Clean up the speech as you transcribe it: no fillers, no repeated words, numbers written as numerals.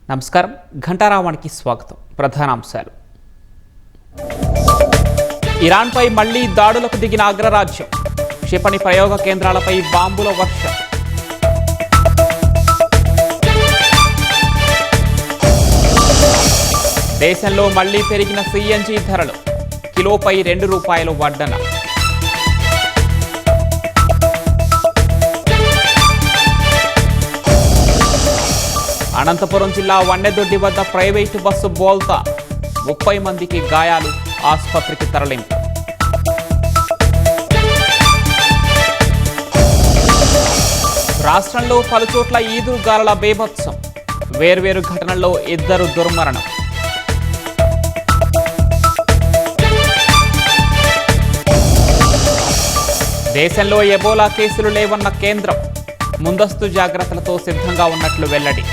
నమస్కారం. ఘంటారావానికి స్వాగతం. ప్రధానాంశాలు. ఇరాన్పై మళ్లీ దాడులకు దిగిన అగ్రరాజ్యం. క్షిపణి ప్రయోగ కేంద్రాలపై బాంబుల వర్షం. దేశంలో మళ్లీ పెరిగిన సిఎన్జి ధరలు. కిలోపై ₹2 వడ్డన. అనంతపురం జిల్లా వన్నెదొడ్డి వద్ద ప్రైవేటు బస్సు బోల్తా. 30 మందికి గాయాలు. ఆసుపత్రికి తరలింపు. రాష్ట్రంలో పలుచోట్ల ఈదురుగాలుల బీభత్సం. వేర్వేరు ఘటనల్లో 2 దుర్మరణం. దేశంలో ఎబోలా కేసులు లేవన్న కేంద్రం. ముందస్తు జాగ్రత్తలతో సిద్ధంగా ఉన్నట్లు వెల్లడి.